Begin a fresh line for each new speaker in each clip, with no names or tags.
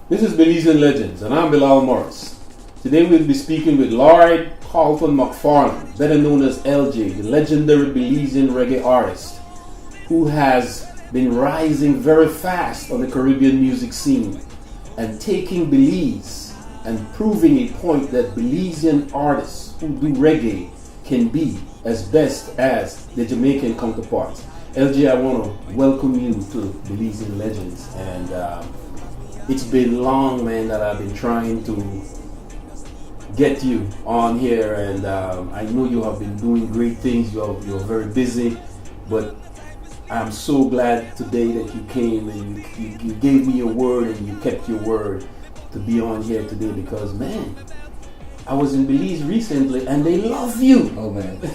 This is Belizean Legends, and I'm Bilal Morris. Today we'll be speaking with Lloyd Carlton McFarlane, better known as Eljai, the legendary Belizean reggae artist, who has been rising very fast on the Caribbean music scene and taking Belize and proving a point that Belizean artists who do reggae can be as best as the Jamaican counterparts. Eljai, I want to welcome you to Belizean Legends, and it's been long, man, that I've been trying to get you on here, and I know you have been doing great things. You're very busy, but I'm so glad today that you came and you gave me your word and you kept your word to be on here today, because, man, I was in Belize recently and they love you.
Oh man, yeah,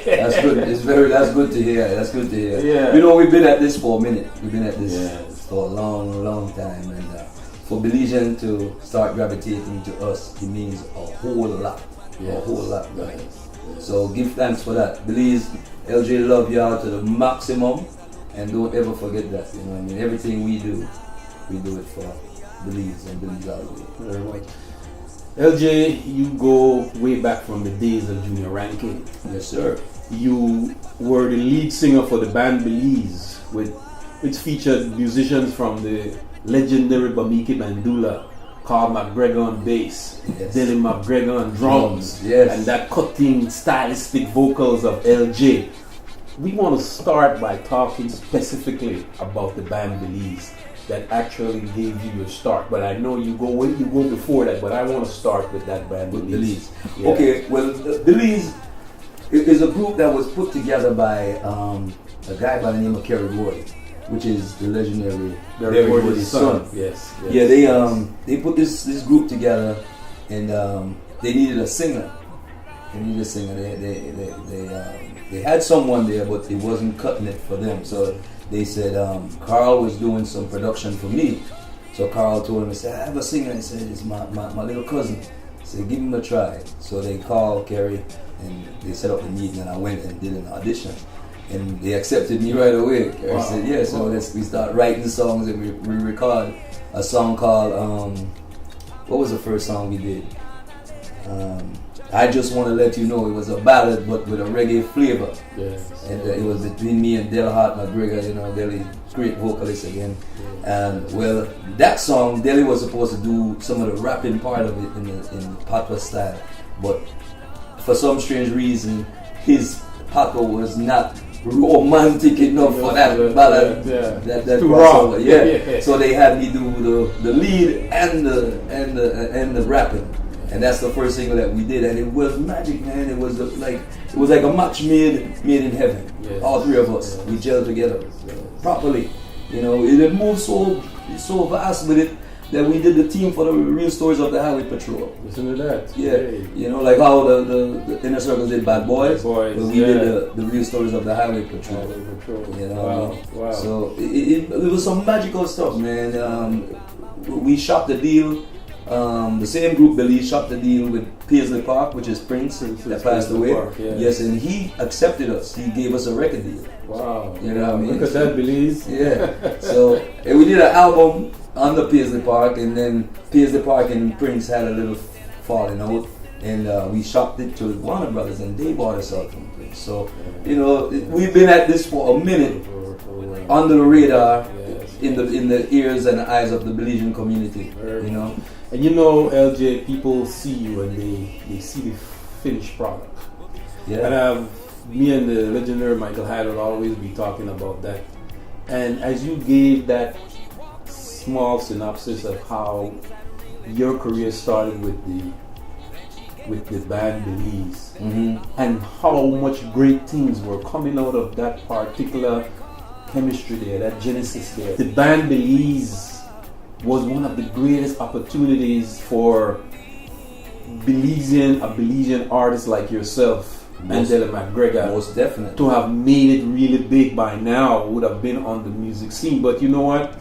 that's good. That's good to hear. That's good to hear.
Yeah.
You know, we've been at this for a minute. We've been at this for a long time, and for Belizean to start gravitating to us, it means a whole lot.
Yes.
A whole lot, right?
Yes.
So give thanks for that. Belize, Eljai love y'all to the maximum, and don't ever forget that. You know what I mean? Everything we do it for Belize and Belize all the way.
Very right. Eljai, you go way back from the days of junior ranking.
Yes, sir.
You were the lead singer for the band Belize, which featured musicians from the legendary Bamiki Bandula, Carl McGregor on bass,
Yes.
Dylan McGregor on drums,
Yes.
and that cutting stylistic vocals of Eljai. We want to start by talking specifically about the band Belize that actually gave you your start. But I know you go before that, but I want to start with that band Belize. Yeah.
Okay, well, Belize is a group that was put together by a guy by the name of Kerry Roy, which is the legendary
Barry
Roy's
Gordy's son. Yes.
Yeah, they put this group together, and they needed a singer. They had someone there, but it wasn't cutting it for them. So they said Carl was doing some production for me. So Carl told him, he said, I have a singer. He said, it's my little cousin. He said, give him a try. So they called Kerry and they set up the meeting, and I went and did an audition. And they accepted me right away. Kerry said, yeah, so we start writing songs, and we record a song called, what was the first song we did? I Just Want to Let You Know. It was a ballad, but with a reggae flavor.
Yes.
And it was between me and Delhart McGregor, you know, Delhi, great vocalist again. And well, that song, Delhi was supposed to do some of the rapping part of it in patois style, but for some strange reason, his patois was not romantic enough for that ballad. That
too
crossover.
raw.
Yeah. So they had me do the lead and the rapping. And that's the first single that we did, and it was magic, man. It was like a match made in heaven.
Yes.
All three of us, we gelled together properly. You know, it moved so fast with it that we did the team for the Real Stories of the Highway Patrol.
Listen to that.
Yeah,
Hey.
you know, like how the Inner Circles did Bad Boys,
Boys,
but we did the Real Stories of the Highway Patrol. You know,
Wow.
So it was some magical stuff, man. We shot the deal. The same group, Belize, shot the deal with Paisley Park, which is Prince, that passed away.
Park, yeah.
Yes, and he accepted us. He gave us a record deal.
Wow.
You know what I mean?
Look at that, Belize.
Yeah. So and we did an album on the Paisley Park, and then Paisley Park and Prince had a little falling out, and we shopped it to Warner Brothers, and they bought us out from Prince. So you know, we've been at this for a minute, under the radar, in the ears and eyes of the Belizean community. You know.
And you know, Eljai, people see you and they see the finished product.
Yeah.
And me and the legendary Michael Hyde will always be talking about that. And as you gave that small synopsis of how your career started with the band Belize, and how much great things were coming out of that particular chemistry there, that genesis there. The band Belize was one of the greatest opportunities for a Belizean artist like yourself and Dylan McGregor,
most definitely,
to have made it really big by now. Would have been on the music scene, but you know what?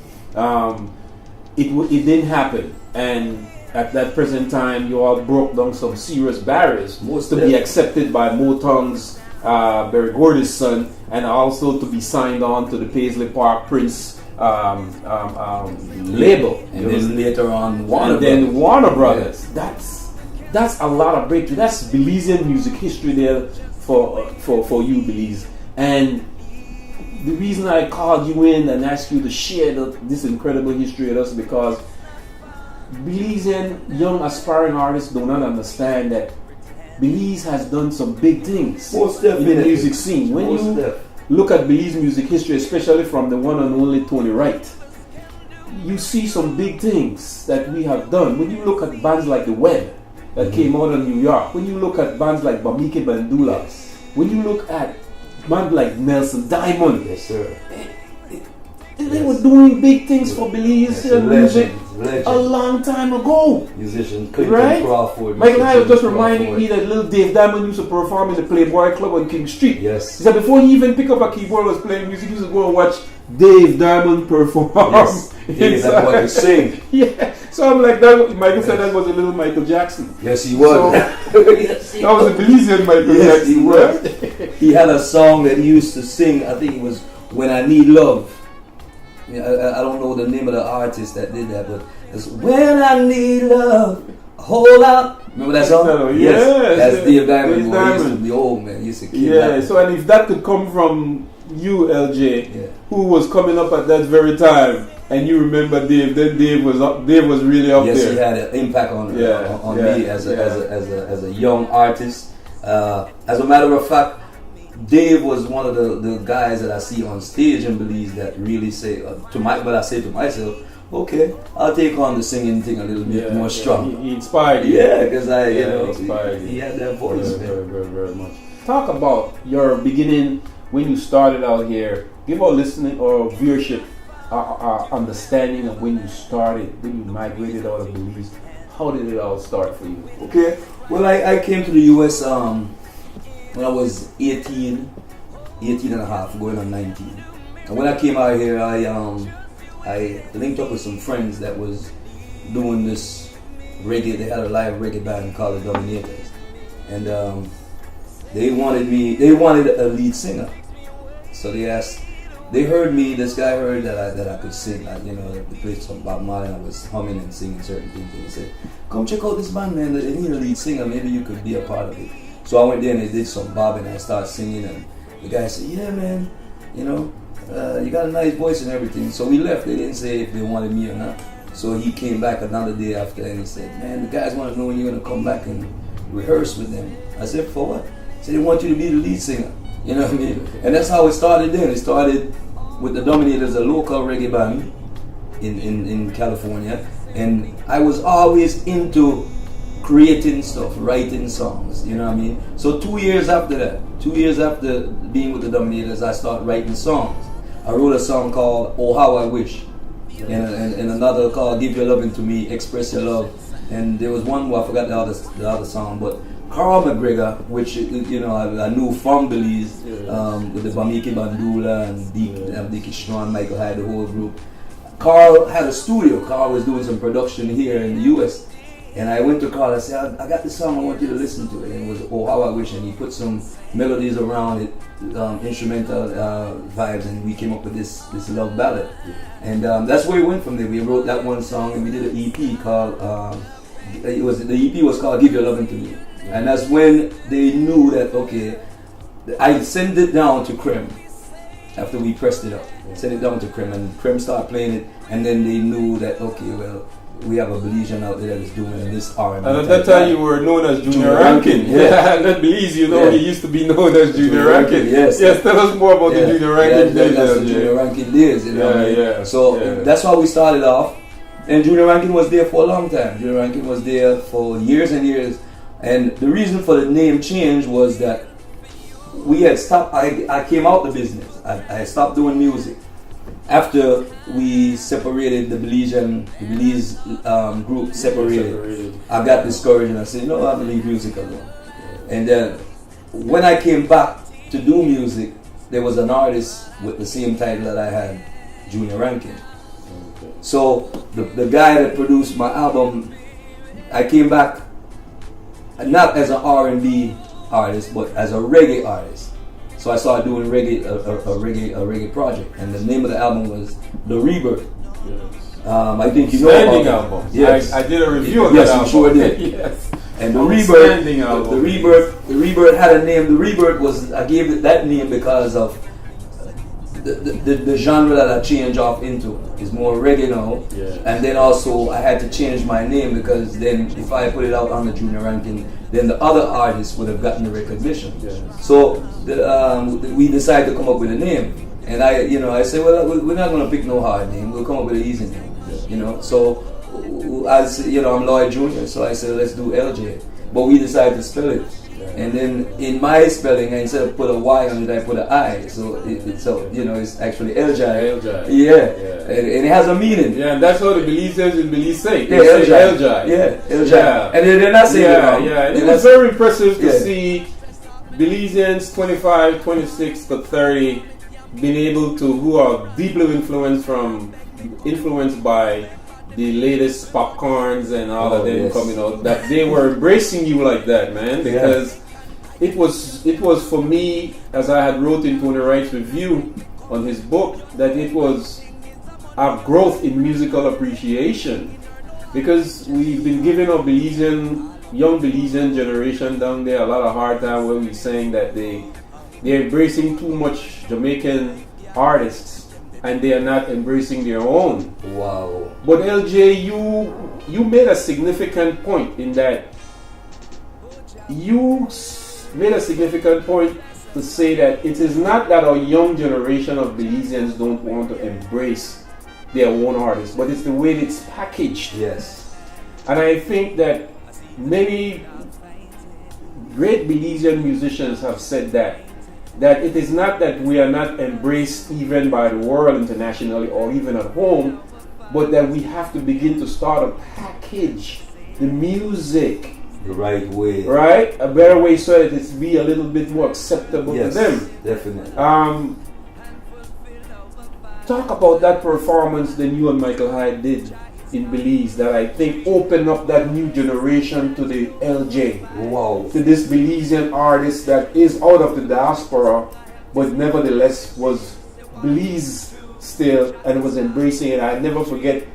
It didn't happen, and at that present time, you all broke down some serious barriers to be accepted by Motown's Barry Gordy's son, and also to be signed on to the Paisley Park Prince label.
And then later on, Warner
Brothers. That's a lot of breakthrough. That's Belizean music history there for you, Belize. And the reason I called you in and asked you to share this incredible history with us because Belizean young aspiring artists do not understand that Belize has done some big things in the music scene. When you look at Belize music history, especially from the one and only Tony Wright, you see some big things that we have done. When you look at bands like The Web that came out of New York, when you look at bands like Bamike Bandula, when you look at bands like Nelson Diamond,
yes, sir.
They were doing big things for Belize music a long time ago.
Musician,
right?
Crawford.
Michael High was just reminding me that little Dave Diamond used to perform in the Playboy Club on King Street.
Yes.
He said before he even picked up a keyboard and was playing music, he used to go and watch Dave Diamond perform.
Yes. Dave, that's what he sing.
Yeah. So I'm like, that. Michael said that was a little Michael Jackson.
Yes, he was.
So, that was a Belizean Michael Jackson.
He was. He had a song that he used to sing. I think it was "When I Need Love." I don't know the name of the artist that did that, but it's "When I Need Love, Hold Out." Remember that song?
Yes.
That's Dave Diamond.
Dave
He used to
Diamond.
be old, man. He used to kill
Yeah.
that.
So and if that could come from you, LJ,
Yeah.
who was coming up at that very time, and you remember Dave, then Dave was really up there.
Yes, he had an impact on me as a young artist. As a matter of fact, Dave was one of the guys that I see on stage in Belize that really say but I say to myself, okay, I'll take on the singing thing a little bit more strong.
He inspired you.
Yeah, because he had that voice.
Very, very, very much. Talk about your beginning when you started out here. Give our listening or viewership our understanding of when you started, when you migrated out of Belize. How did it all start for you?
Okay, well, I came to the U.S. When I was 18 and a half, going on 19. And when I came out here, I linked up with some friends that was doing this reggae. They had a live reggae band called the Dominators. And they wanted a lead singer. So they heard me, this guy heard that I could sing. They played some Bob Marley and I was humming and singing certain things. And he said, come check out this band, man. They need a lead singer. Maybe you could be a part of it. So I went there and they did some bobbing and I started singing and the guy said, yeah, man, you got a nice voice and everything. So we left. They didn't say if they wanted me or not. So he came back another day after and he said, man, the guys want to know when you're going to come back and rehearse with them. I said, for what? He said, they want you to be the lead singer. You know what I mean? And that's how it started then. It started with the Dominators, a local reggae band in California. And I was always into creating stuff, writing songs, you know what I mean? So 2 years after being with the Dominators, I started writing songs. I wrote a song called Oh How I Wish, and another called Give Your Loving to Me, Express Your Love. And there was one more, I forgot the other song, but Carl McGregor, which I knew from Belize, with the Bamike Bandula and Dickie Strong, Michael Hyde, the whole group. Carl had a studio. Carl was doing some production here in the US. And I went to Carl and I said, I got this song, I want you to listen to it. And it was Oh How I Wish, and he put some melodies around it, instrumental vibes, and we came up with this love ballad. And that's where we went from there. We wrote that one song and we did an EP called, the EP was called Give Your Loving to Me. And that's when they knew that, okay, I sent it down to Creme after we pressed it up. Sent it down to Creme, and Creme started playing it, and then they knew that, okay, well, we have a Belizean out there that is doing this R&B.
And at that time you were known as Junior Rankin.
Yeah.
Not Belize, he used to be known as Junior Rankin.
Yes.
Yes, tell us more about the Junior Rankin days.
That's the Junior Rankin days, So that's how we started off. And Junior Rankin was there for a long time. Junior Rankin was there for years and years. And the reason for the name change was that we had stopped, I came out the business. I stopped doing music. After we separated, the Belize group separated, I got discouraged and I said, no, I'm going to leave music alone. And then when I came back to do music, there was an artist with the same title that I had, Junior Rankin. So the guy that produced my album, I came back not as an R&B artist, but as a reggae artist. So I started doing reggae, a reggae project, and the name of the album was The Rebirth.
Yes.
I think you know
Standing
about
album.
Yes,
I did a review of that
yes,
album.
you sure did.
Yes.
And the
Outstanding
Rebirth,
album.
the Rebirth had a name. The Rebirth was, I gave it that name because of the genre that I changed off into. Is more reggae now.
Yeah.
And then also I had to change my name because then if I put it out on the junior ranking, then the other artists would have gotten the recognition.
Yes.
So we decided to come up with a name. And I said, well, we're not going to pick no hard name. We'll come up with an easy name.
Yeah.
So as I'm Lloyd Jr., so I said, let's do Eljai. But we decided to spell it. Yeah. And then in my spelling, instead of put a Y on it, I put an I. So it's actually Eljai.
Eljai.
Yeah. And it has a meaning.
Yeah, and that's how the Belizeans in Belize say. They
Yeah,
say Eljai.
Yeah, Eljai.
Yeah.
And they're not saying it wrong.
Yeah, and it was very impressive to see Belizeans 25, 26 to 30 being able to, who are deeply influenced by the latest popcorns and all of them coming out, that they were embracing you like that, man, because it was for me, as I had wrote in Tony Wright's review on his book, that it was a growth in musical appreciation, because we've been giving our young Belizean generation down there a lot of hard time when we're saying that they're embracing too much Jamaican artists and they are not embracing their own.
Wow.
But Eljai, you made a significant point in that you made a significant point to say that it is not that our young generation of Belizeans don't want to embrace their own artists, but it's the way it's packaged.
Yes.
And I think that many great Belizean musicians have said that it is not that we are not embraced even by the world internationally or even at home, but that we have to begin to start to package the music
the right way.
Right? A better way so that it's be a little bit more acceptable to them.
Definitely.
Talk about that performance that you and Michael Hyde did in Belize that I think opened up that new generation to the Eljai.
Wow.
To this Belizean artist that is out of the diaspora, but nevertheless was Belize still and was embracing it. I never forget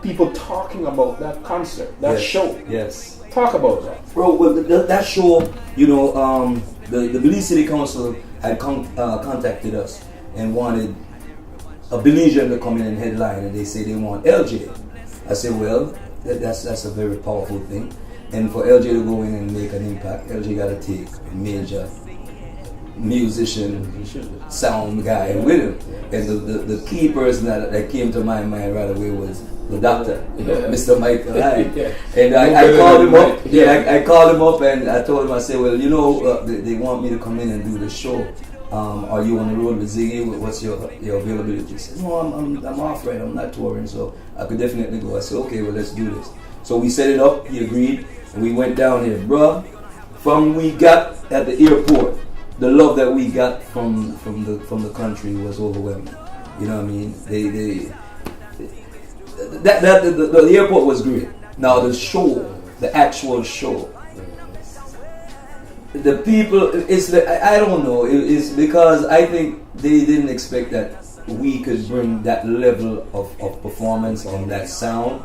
people talking about that concert, that show.
Yes.
Talk about that.
Bro, well, that show, the Belize City Council had contacted us and wanted a Belizean to come in and headline, and they say they want Eljai. I said, well, that's a very powerful thing. And for Eljai to go in and make an impact, Eljai got to take a major musician, sound guy with him. And the key person that came to my mind right away was the doctor, Mr. Michael Hyde. And I called him up. I called him up and I told him, I said, well, they want me to come in and do the show. Are you on the road with Ziggy? What's your availability? He said, no, I'm off right. I'm not touring, so I could definitely go. I said, okay, well, let's do this. So we set it up. He agreed, and we went down here, bruh. From we got at the airport, the love that we got from the country was overwhelming. You know what I mean? The airport was great. Now the show, the actual show. The people, I don't know, it's because I think they didn't expect that we could bring that level of performance and that sound.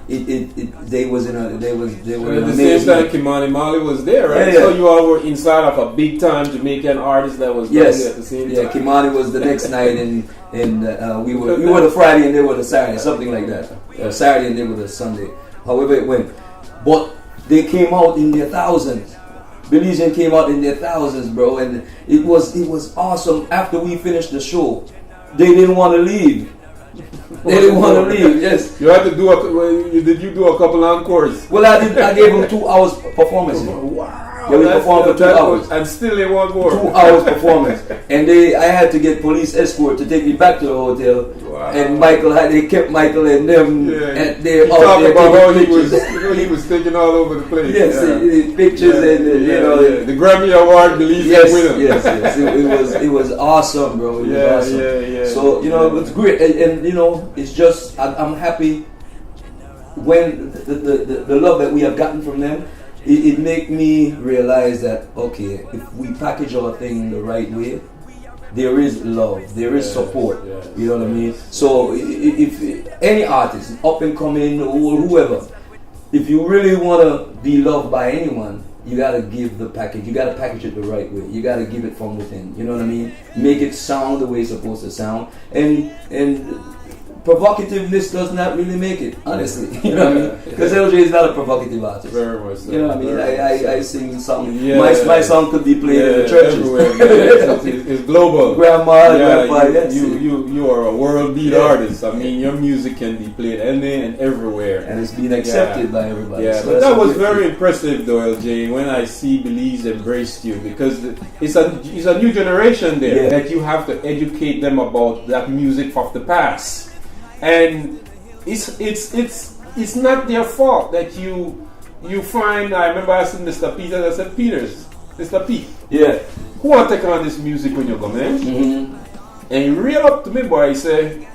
They were
at the
amazing.
same time Kimani Mali was there, right?
Yeah.
So you all were inside of a big time Jamaican artist that was there at the same time.
Yeah, Kimani was the next night and we were the Friday and they were the Saturday, something like that. Saturday and they were the Sunday. However it went. But they came out in their thousands. Belizean came out in their thousands, bro, and it was awesome. After we finished the show, they didn't want to leave. They didn't want to leave. Yes.
You had to do did you do a couple encores?
Well, I gave them 2 hours performance.
Wow.
Yeah, we performed for 2 hours.
And still they want more.
2 hours performance. And I had to get police escort to take me back to the hotel.
Wow.
And they kept Michael and them.
Yeah.
And they
talked about how he
pictures.
was taking all over the place.
Yes, pictures and
the Grammy Award Belize with him.
Yes. It was awesome, bro. It was awesome. So it was great, and it's just I'm happy when the love that we have gotten from them. it make me realize that, okay, if we package our thing the right way, there is love, there is support. You know what I mean? So if any artist, up and coming or whoever, if you really want to be loved by anyone, you gotta give the package. You gotta package it the right way. You gotta give it from within. You know what I mean? Make it sound the way it's supposed to sound. And provocativeness does not really make it, honestly. You know what I mean? Because Eljai is not a provocative artist.
Very much so.
You know what I mean? I sing some.
Yeah.
My song could be played in the churches.
It's global.
Grandma, grandpa, yes.
You are a world beat artist. I mean, your music can be played anywhere and everywhere,
and it's being accepted by everybody.
Yeah,
so
but that was very impressive, though, Eljai. When I see Belize embraced you, because it's a new generation there that you have to educate them about that music of the past. And it's not their fault that you find. I remember asking Mr. Peters. I said, Peters, Mr. Pete, who want to take on this music when you come in? Mm-hmm. And he reeled up to me, boy. He said,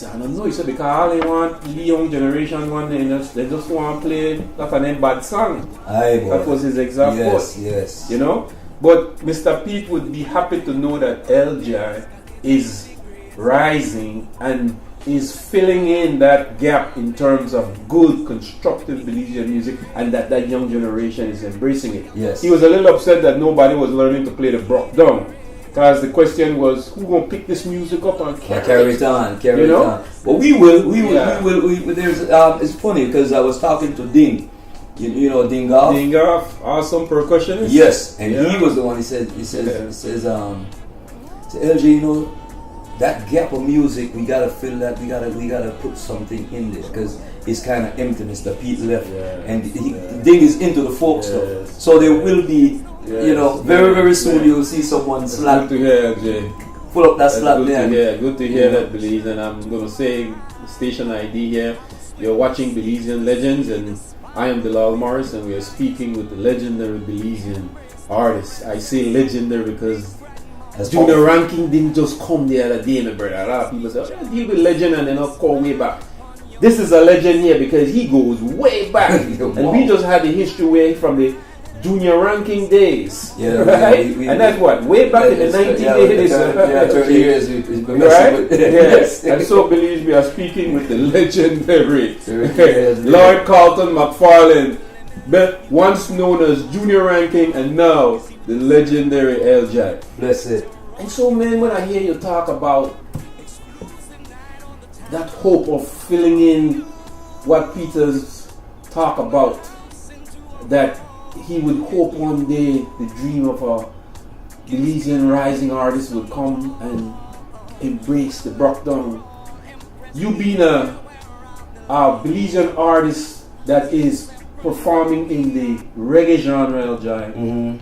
I don't know. He said, because all they want, the young generation one, they just want to play that and then bad song. That was his exact quote.
Yes.
You know, but Mr. Pete would be happy to know that Eljai is rising and is filling in that gap in terms of good, constructive Belizean music, and that young generation is embracing it.
Yes.
He was a little upset that nobody was learning to play the brock down, because the question was, who gonna pick this music up and carry it on? Carry it on.
But we will. There's it's funny because I was talking to Ding. You know Ding Goff?
Ding Goff, awesome percussionist.
Yes, and he was the one. He says, Eljai, you know, that gap of music, we gotta fill that. We gotta put something in there because it's kind of empty. Mr. Pete left, and Ding is into the folk stuff. So there will be, you know, very soon you'll see someone slap.
Good to hear, Eljai.
Pull up that slap there.
Good to hear that, Belize. And I'm gonna say station ID here. You're watching Belizean Legends, and I am Bilal Morris, and we are speaking with the legendary Belizean artist. I say legendary because Junior Ranking didn't just come the other day, my brother. A lot of people say, oh, deal with legend and then I'll call way back. This is a legend here because he goes way back. And we just had the history way from the Junior Ranking days. Yeah, right? And that's what? Way back in the 1980s.
30 years.
Right? Yes. And so, Belize, we are speaking with the legendary Lloyd Carlton McFarlane, once known as Junior Ranking, and now the legendary Eljai.
Bless it.
And so, man, when I hear you talk about that hope of filling in what Peters talk about, that he would hope one day the dream of a Belizean rising artist would come and embrace the Brockdown. You being a Belizean artist that is performing in the reggae genre, Eljai,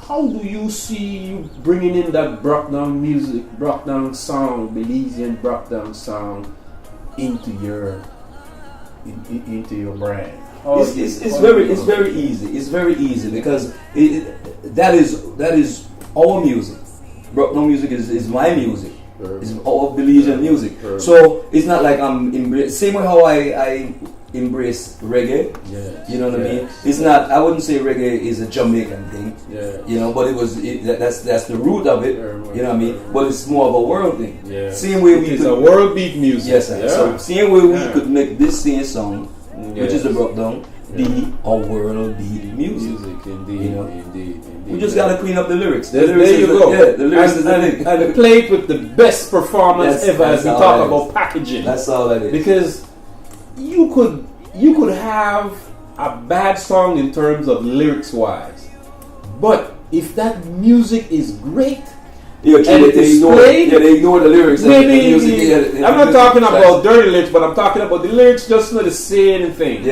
how do you see you bringing in that Brockdown music, Brockdown sound, Belizean Brockdown sound into your brand?
It's very easy. It's very easy because that is our music. Brockdown music is my music. It's our Belizean music. So it's not like I'm same way how I embrace reggae. You know what I mean? It's not. I wouldn't say reggae is a Jamaican thing. You know, but that's the root of it. You know what I mean? But it's more of a world thing. Same way
it's a world beat music.
Yes, sir. So same way we could make this same song, which is the Brockdown, be a world beat music.
Indeed,
you know?
Indeed.
We just gotta clean up the lyrics.
There you go.
The lyrics is the thing.
And play it with the best performance ever as we talk about packaging.
That's all that is.
Because you could have a bad song in terms of lyrics wise, but if that music is great,
they ignore the lyrics.
I'm not talking about dirty lyrics, but I'm talking about the lyrics just not to say anything.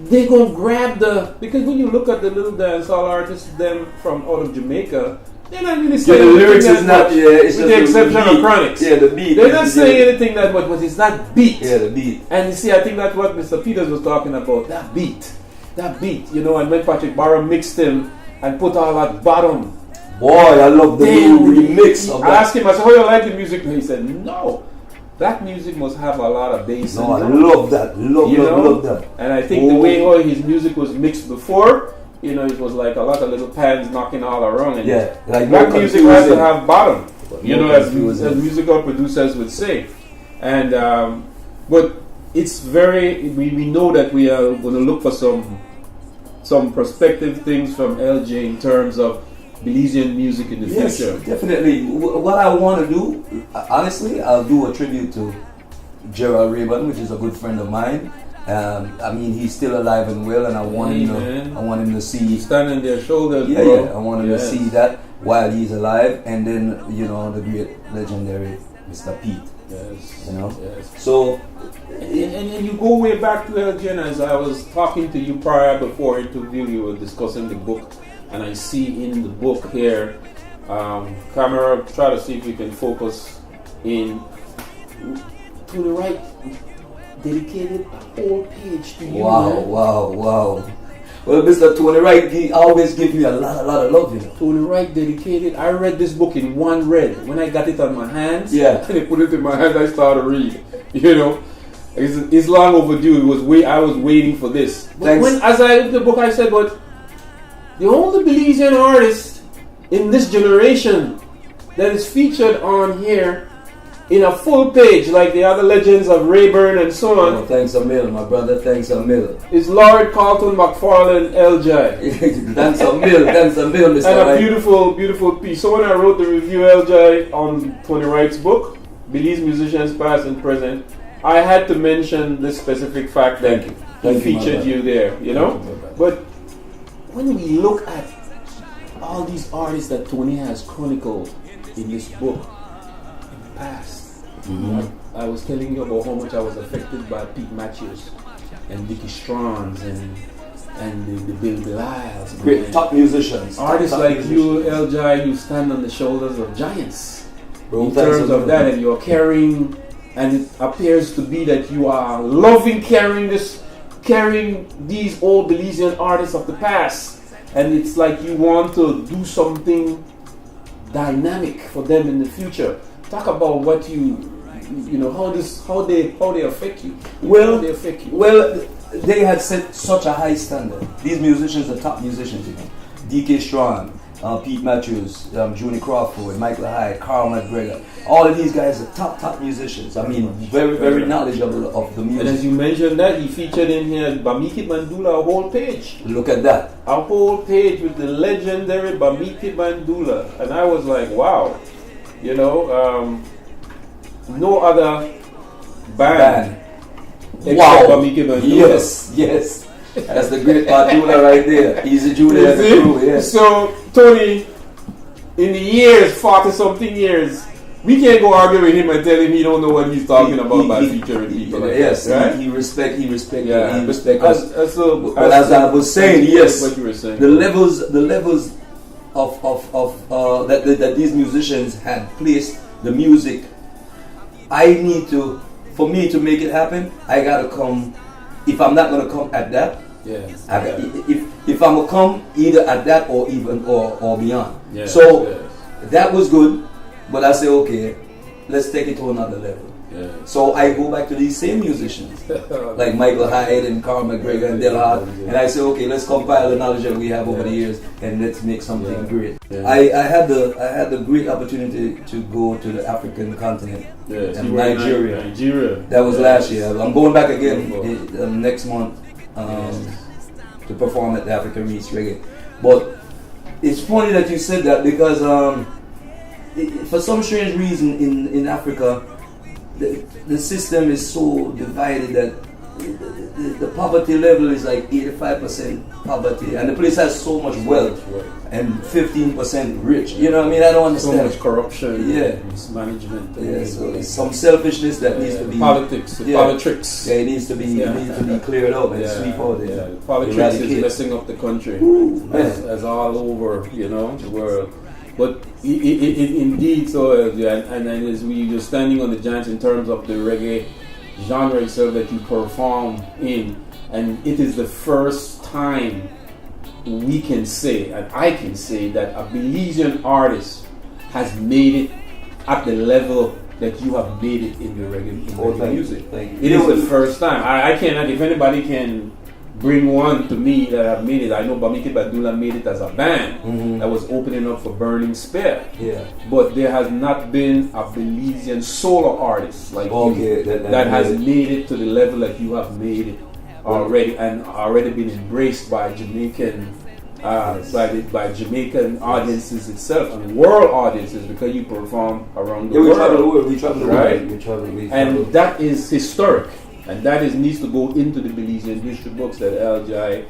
They gonna grab because when you look at the little dancehall artists, them from out of Jamaica, they're not really saying
the lyrics is not.
With the exception of Chronicles.
The beat.
They're not saying anything that much, but it's not beat.
The beat.
And you see, I think that's what Mr. Peters was talking about. That beat, you know. And when Patrick Barham mixed him and put all that bottom.
Boy, I love the new remix of that.
I asked him, I said, how you like the music? And he said, no. black music must have a lot of bass.
No, I love that. Love that.
And I think the way how his music was mixed before, it was like a lot of little pans knocking all around. And
like
black music has to have bottom, as musical producers would say. And but it's we know that we are going to look for some prospective things from Eljai in terms of Belizean music in the future.
Yes, definitely. What I want to do, honestly, I'll do a tribute to Gerald Rayburn, which is a good friend of mine. He's still alive and well, and I want him to see.
Stand on their shoulders,
bro.
Yeah,
I want him to see that while he's alive, and then the great legendary Mr. Pete.
Yes. Yes.
So,
and you go way back to Eljai. As I was talking to you prior before interview, you were discussing the book, and I see in the book here, camera. Try to see if we can focus in to the right. Dedicated a whole page to you.
Wow. Well, Mr. Tony Wright, he always gives me a lot of love,
Tony Wright dedicated. I read this book in one read. When I got it on my hands, and I put it in my hands, I started to read. It's long overdue. I was waiting for this. But as I looked at the book, I said, but the only Belizean artist in this generation that is featured on here in a full page, like the other legends of Rayburn and so on.
Thanks a mil, my brother. Thanks a mil.
Is Lloyd Carlton McFarlane Eljai.
Thanks a mil, Mr.
And a beautiful, beautiful piece. So when I wrote the review Eljai on Tony Wright's book, Belize musicians past and present, I had to mention this specific fact that he featured you there. But when we look at all these artists that Tony has chronicled in this book in the past. I was telling you about how much I was affected by Pete Matthews and Dickie Strong's and the Bill Belize.
Great top musicians.
Artists like you, Eljai, you stand on the shoulders of giants. In terms of that, and you're carrying, and it appears to be that you are loving carrying these old Belizean artists of the past, and it's like you want to do something dynamic for them in the future. Talk about what how they affect you.
Well, they had set such a high standard. These musicians are top musicians, D.K. Strong, Pete Matthews, Junie Crawford, Michael Eljai, Carl McGregor. All of these guys are top musicians. Very, very knowledgeable of the music.
And as you mentioned that, he featured in here Bamiki Bandula, a whole page.
Look at that.
A whole page with the legendary Bamiki Bandula. And I was like, wow. No other band.
Wow.
Bamiki Bandula.
Yes. That's the great Bandula right there. He's a Julie and the crew, yes.
So, Tony, in the 40-something years, we can't go argue with him and tell him he don't know what he's talking about by featuring people like
yes,
that, right?
He respect us.
But
as I was saying, yes,
what you were saying.
the levels of that these musicians had placed the music. For me to make it happen, I gotta come. If I'm not gonna come at that, if I'm gonna come either at that or beyond. That was good. But I say, okay, let's take it to another level. So I go back to these same musicians, like Michael Hyde and Carl McGregor and Del Hart, and I say, okay, let's compile the knowledge that we have over the years and let's make something great. I had the great opportunity to go to the African continent and Nigeria. That was last year. I'm going back again next month to perform at the African Reach Reggae. But it's funny that you said that because for some strange reason in Africa, the system is so divided that the poverty level is like 85% poverty, and the place has so much wealth and 15% rich. You know what I mean? I don't understand.
So much corruption, mismanagement.
So it's some selfishness that needs to be
politics.
It needs to be cleared up and sweep out.
Politics is messing up the country, as all over the world. But it indeed, so and as you're standing on the giants in terms of the reggae genre itself that you perform in, and it is the first time we can say, and I can say, that a Belizean artist has made it at the level that you have made it in the reggae music.
Thank
It
you.
is the first time. I cannot, if anybody can bring one to me that have made it, I know Bamiki Badula made it as a band that was opening up for Burning Spear.
Yeah.
But there has not been a Belizean solo artist like you that has made it to the level that you have made it already, and already been embraced by Jamaican by Jamaican audiences itself and world audiences, because you perform around the world.
We travel the world.
And that is historic, and that needs to go into the Belizean history books, that Eljai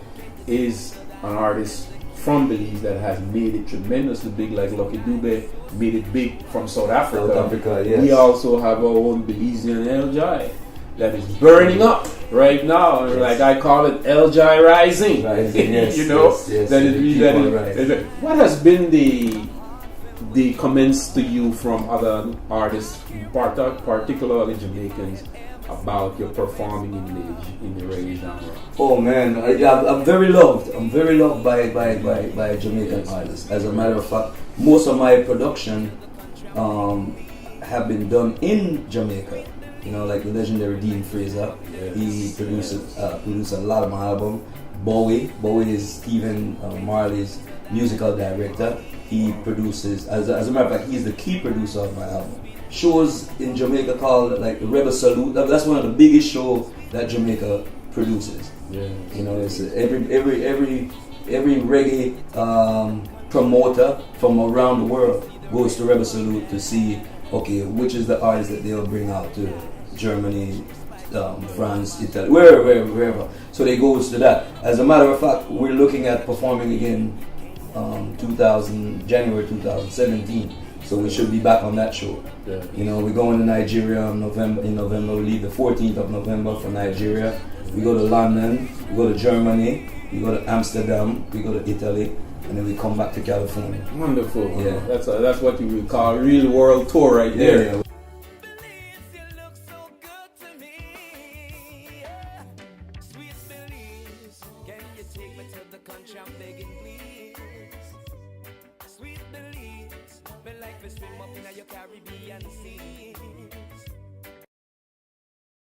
is an artist from Belize that has made it tremendously big, like Lucky Dube made it big from South Africa.
Yes.
We also have our own Belizean Eljai that is burning up right now. Yes. Like I call it Eljai Rising.
Yes,
you know,
yes.
What has been the comments to you from other artists, particularly Jamaicans, about your performing in the reggae genre?
Oh man, I'm very loved. I'm very loved by Jamaican artists. As a matter of fact, most of my production have been done in Jamaica. You know, like the legendary Dean Fraser. Yes. He produced a lot of my album. Bowie is Stephen Marley's musical director. He produces, as a matter of fact, he's the key producer of my album. Shows in Jamaica called like the Rebel Salute. That's one of the biggest shows that Jamaica produces.
Yes.
You know, it's every reggae promoter from around the world goes to Rebel Salute to see, okay, which is the artist that they'll bring out to Germany, France, Italy, wherever. So they goes to that. As a matter of fact, we're looking at performing again January 2017. So we should be back on that show.
Yeah.
You know, we're going to Nigeria in November. We leave the 14th of November for Nigeria. We go to London, we go to Germany, we go to Amsterdam, we go to Italy, and then we come back to California.
Wonderful.
Yeah.
That's what you would call a real world tour right there.
Yeah.
Sweet Belize, me like to swim up in your Caribbean sea.